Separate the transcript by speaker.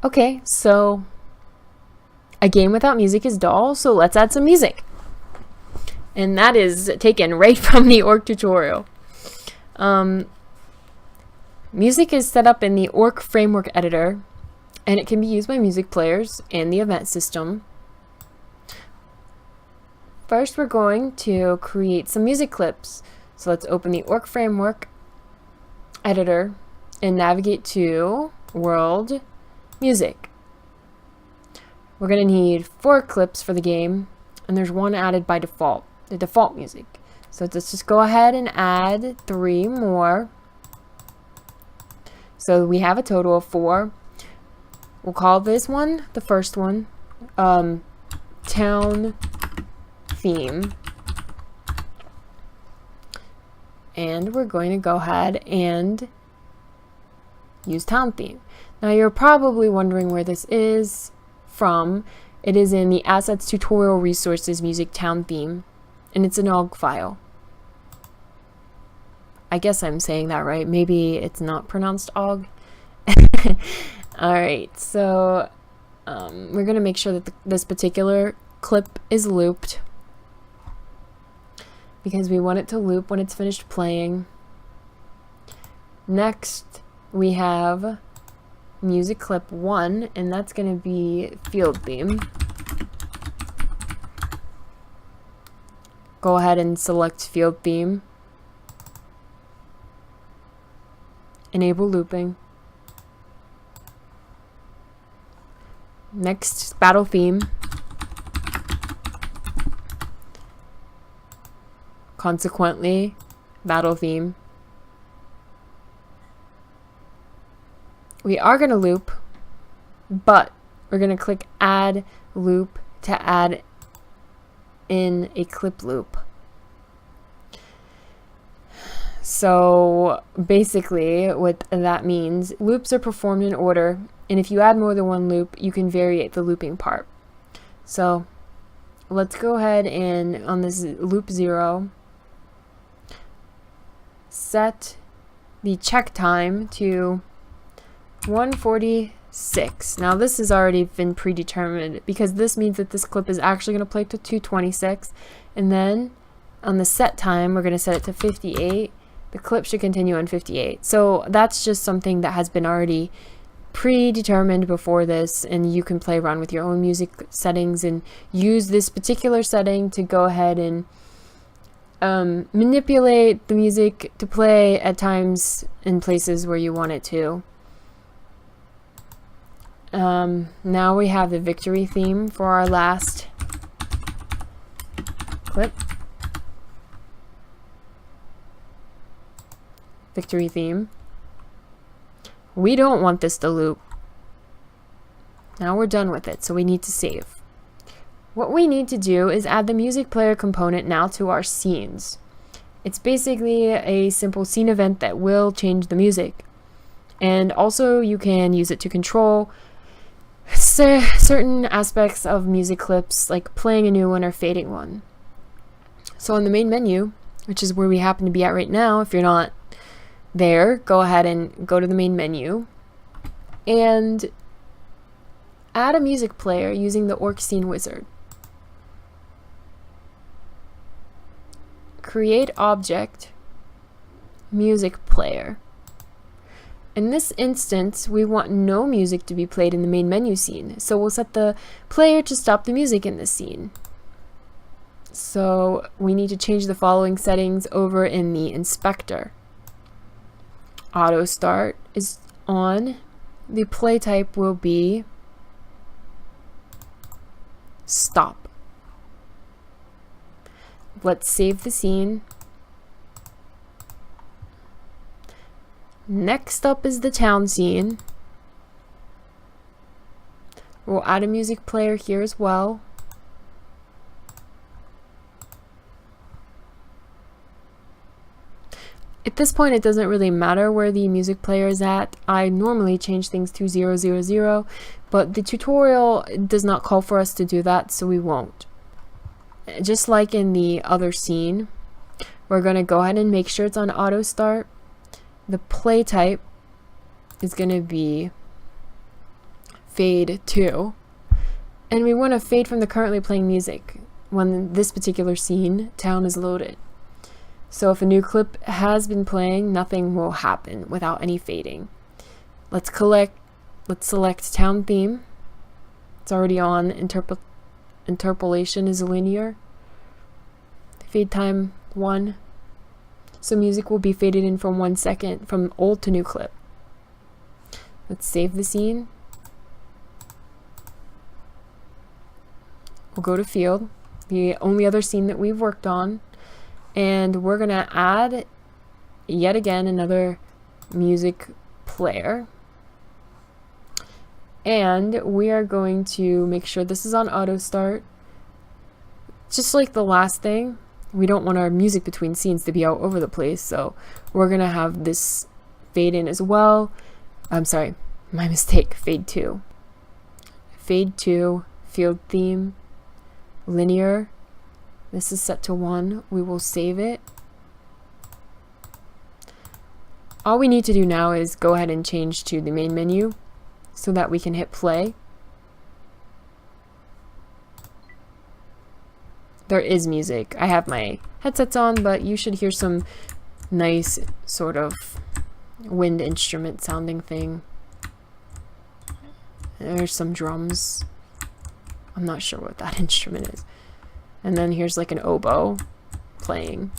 Speaker 1: Okay, so a game without music is dull, so let's add some music. And that is taken right from the ORK tutorial. Music is set up in the ORK Framework editor, and it can be used by music players and the event system. First, we're going to create some music clips. So let's open the ORK Framework editor and navigate to World Music. We're going to need 4 clips for the game, and there's one added by default, the default music. So let's just go ahead and add 3 more. So we have a total of 4. We'll call this one, the first one, Town Theme. And we're going to go ahead and use Town Theme. Now you're probably wondering where this is from. It is in the Assets Tutorial Resources Music Town Theme, and it's an ORG file. I guess I'm saying that right. Maybe it's not pronounced ORG. Alright, so we're going to make sure that this particular clip is looped, because we want it to loop when it's finished playing. Next, we have music clip 1, and that's going to be field theme. Go ahead and select field theme. Enable looping. Next, battle theme. Consequently, battle theme. We are going to loop, but we're going to click add loop to add in a clip loop. So basically what that means, loops are performed in order, and if you add more than one loop, you can variate the looping part. So let's go ahead and on this loop 0, set the check time to 146. Now this has already been predetermined, because this means that this clip is actually going to play to 226, and then on the set time we're going to set it to 58. The clip should continue on 58. So that's just something that has been already predetermined before this, and you can play around with your own music settings and use this particular setting to go ahead and manipulate the music to play at times in places where you want it to. Now we have the victory theme for our last clip. Victory theme. We don't want this to loop. Now we're done with it, so we need to save. What we need to do is add the music player component now to our scenes. It's basically a simple scene event that will change the music. And also you can use it to control certain aspects of music clips, like playing a new one or fading one. So on the main menu, which is where we happen to be at right now, if you're not there, go ahead and go to the main menu and add a music player using the ORK Scene Wizard. Create object, music player. In this instance, we want no music to be played in the main menu scene, so we'll set the player to stop the music in this scene. So we need to change the following settings over in the inspector. Auto start is on. The play type will be stop. Let's save the scene. Next up is the town scene. We'll add a music player here as well. At this point, it doesn't really matter where the music player is at. I normally change things to 000, but the tutorial does not call for us to do that, so we won't. Just like in the other scene, we're going to go ahead and make sure it's on auto start. The play type is going to be fade to. And we want to fade from the currently playing music when this particular scene, town, is loaded. So if a new clip has been playing, nothing will happen without any fading. Let's select town theme. It's already on. Interpolation is linear. Fade time 1. So music will be faded in from 1 second from old to new clip. Let's save the scene. We'll go to field, the only other scene that we've worked on, and we're gonna add yet again another music player. And we are going to make sure this is on auto start. Just like the last thing, we don't want our music between scenes to be all over the place, so we're gonna have this fade in as well. I'm sorry, my mistake, fade to. Fade to, field theme, linear. This is set to 1. We will save it. All we need to do now is go ahead and change to the main menu so that we can hit play. There is music. I have my headsets on, but you should hear some nice sort of wind instrument sounding thing. There's some drums. I'm not sure what that instrument is. And then here's like an oboe playing.